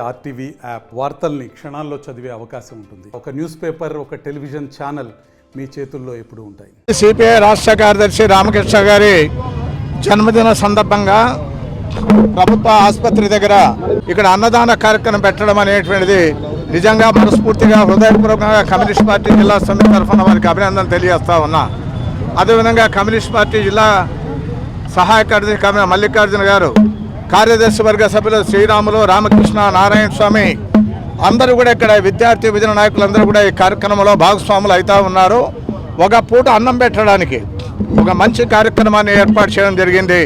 RTV app వార్తల్ని క్షణాల్లో చదివే అవకాశం ఉంటుంది. ఒక న్యూస్ పేపర్, ఒక టెలివిజన్ ఛానల్ మీ చేతుల్లో ఎప్పుడూ ఉంటాయి. సిపిఐ రాష్ట్ర కార్యదర్శి రామకృష్ణ గారి జన్మదిన సందర్భంగా ప్రభుత్వ ఆసుపత్రి దగ్గర ఇక్కడ అన్నదాన కార్యక్రమం పెట్టడం అనేటువంటిది నిజంగా మనస్ఫూర్తిగా హృదయపూర్వకంగా కమ్యూనిస్ట్ పార్టీ జిల్లా సమితి తరఫున వారికి అభినందనలు తెలియజేస్తా ఉన్నా. అదేవిధంగా కమ్యూనిస్ట్ పార్టీ జిల్లా సహాయ కార్యదర్శి మల్లికార్జున గారు, కార్యదర్శి వర్గ సభ్యులు శ్రీరాములు, రామకృష్ణ, నారాయణ స్వామి అందరూ కూడా ఇక్కడ విద్యార్థి విజయ నాయకులందరూ కూడా ఈ కార్యక్రమంలో భాగస్వాములు అవుతూ ఉన్నారు. ఒక పూట అన్నం పెట్టడానికి ఒక మంచి కార్యక్రమాన్ని ఏర్పాటు చేయడం జరిగింది.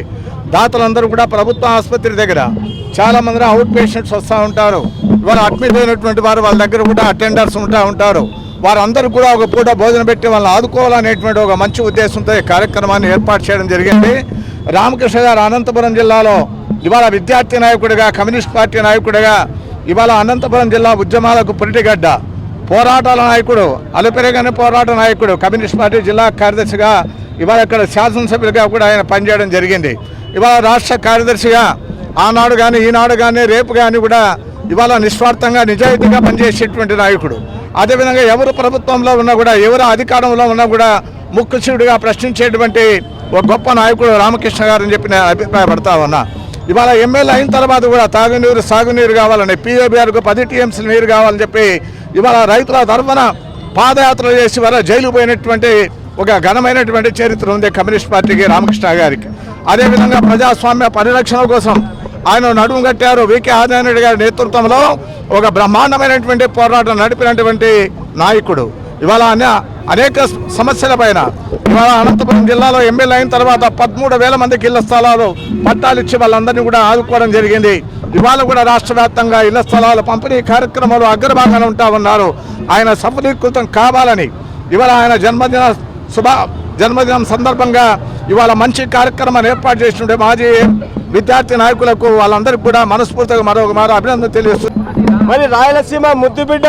దాతలందరూ కూడా ప్రభుత్వ ఆసుపత్రి దగ్గర చాలామంది అవుట్ పేషెంట్స్ వస్తూ ఉంటారు. ఇవాళ అడ్మిట్ అయినటువంటి వారు వాళ్ళ దగ్గర కూడా అటెండర్స్ ఉంటారు. వారందరూ కూడా ఒక పూట భోజనం పెట్టి వాళ్ళని ఆదుకోవాలనేటువంటి ఒక మంచి ఉద్దేశంతో ఈ కార్యక్రమాన్ని ఏర్పాటు చేయడం జరిగింది. రామకృష్ణ గారు అనంతపురం జిల్లాలో ఇవాళ విద్యార్థి నాయకుడిగా, కమ్యూనిస్ట్ పార్టీ నాయకుడిగా, ఇవాళ అనంతపురం జిల్లా ఉద్యమాలకు పురిటిగడ్డ, పోరాటాల నాయకుడు, అలుపెరగని పోరాట నాయకుడు, కమ్యూనిస్ట్ పార్టీ జిల్లా కార్యదర్శిగా, ఇవాళ ఇక్కడ శాసనసభ్యులుగా కూడా ఆయన పనిచేయడం జరిగింది. ఇవాళ రాష్ట్ర కార్యదర్శిగా ఆనాడు కానీ, ఈనాడు కానీ, రేపు కానీ కూడా ఇవాళ నిస్వార్థంగా నిజాయితీగా పనిచేసేటువంటి నాయకుడు. అదేవిధంగా ఎవరు ప్రభుత్వంలో ఉన్నా కూడా, ఎవరు అధికారంలో ఉన్నా కూడా ముక్కుశివుడిగా ప్రశ్నించేటువంటి ఒక గొప్ప నాయకుడు రామకృష్ణ గారు అని చెప్పి నేను అభిప్రాయపడతా ఉన్నా. ఇవాళ ఎమ్మెల్యే అయిన తర్వాత కూడా తాగునీరు, సాగునీరు కావాలని, పిఓబిఆర్కు 10 టీఎంసీ నీరు కావాలని చెప్పి ఇవాళ రైతుల తరఫున పాదయాత్రలు చేసి వాళ్ళ జైలు పోయినటువంటి ఒక ఘనమైనటువంటి చరిత్ర ఉంది కమ్యూనిస్ట్ పార్టీకి, రామకృష్ణ గారికి. అదేవిధంగా ప్రజాస్వామ్య పరిరక్షణ కోసం ఆయన నడుము కట్టారు. వికే ఆదినారాయణ గారి నేతృత్వంలో ఒక బ్రహ్మాండమైనటువంటి పోరాటం నడిపినటువంటి నాయకుడు. ఇవాళ అనేక సమస్యల పైన ఇవాళ అనంతపురం జిల్లాలో ఎమ్మెల్యే అయిన తర్వాత 13,000 మందికి ఇళ్ల స్థలాలు పట్టాలు ఇచ్చి వాళ్ళందరినీ కూడా ఆదుకోవడం జరిగింది. ఇవాళ కూడా రాష్ట్ర వ్యాప్తంగా ఇళ్ల స్థలాల పంపిణీ కార్యక్రమాలు అగ్రభాగాన ఉంటా ఉన్నారు. ఆయన సఫలీకృతం కావాలని ఇవాళ ఆయన జన్మదినం సందర్భంగా ఇవాళ మంచి కార్యక్రమాన్ని ఏర్పాటు చేస్తుంటే మాజీ విద్యార్థి నాయకులకు వాళ్ళందరికీ కూడా మనస్ఫూర్తిగా మరొక అభినందన తెలియజేస్తుంది. మరి రాయలసీమ ముద్దుబిడ్డ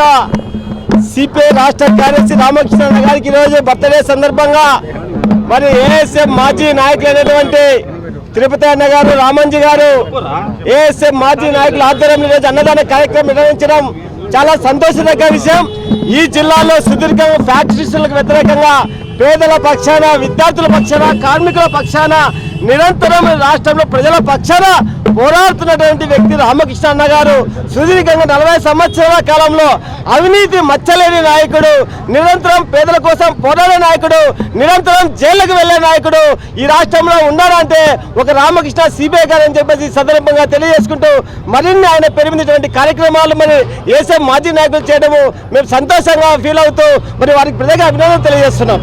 సిపిఐ రాష్ట్ర కార్యదర్శి రామకృష్ణ గారికి ఈరోజు బర్త్డే సందర్భంగా మరి ఏఎస్ఎం మాజీ నాయకులైనటువంటి తిరుపతి అన్న గారు, రామంజీ గారు, ఏఎస్ఎం మాజీ నాయకుల ఆధ్వర్యంలో ఈరోజు అన్నదాన కార్యక్రమం నిర్వహించడం చాలా సంతోషదగ్గ విషయం. ఈ జిల్లాలో సుదీర్ఘంగా ఫ్యాక్టరీలకు వ్యతిరేకంగా పేదల పక్షాన, విద్యార్థుల పక్షాన, కార్మికుల పక్షాన నిరంతరం రాష్ట్రంలో ప్రజల పక్షాన పోరాడుతున్నటువంటి వ్యక్తి రామకృష్ణ అన్న గారు. సుదీర్ఘంగా 40 సంవత్సరాల కాలంలో అవినీతి మచ్చలేని నాయకుడు, నిరంతరం పేదల కోసం పోరాడే నాయకుడు, నిరంతరం జైళ్లకు వెళ్లే నాయకుడు ఈ రాష్ట్రంలో ఉన్నాడంటే ఒక రామకృష్ణ సిపిఐ గారు అని చెప్పేసి సందర్భంగా తెలియజేసుకుంటూ మరిన్ని ఆయన పెరిగినటువంటి కార్యక్రమాలు మరి ఏసీఎం మాజీ నాయకులు చేయడము మేము సంతోషంగా ఫీల్ అవుతూ మరి వారికి ప్రత్యేక అభినందనలు తెలియజేస్తున్నాం.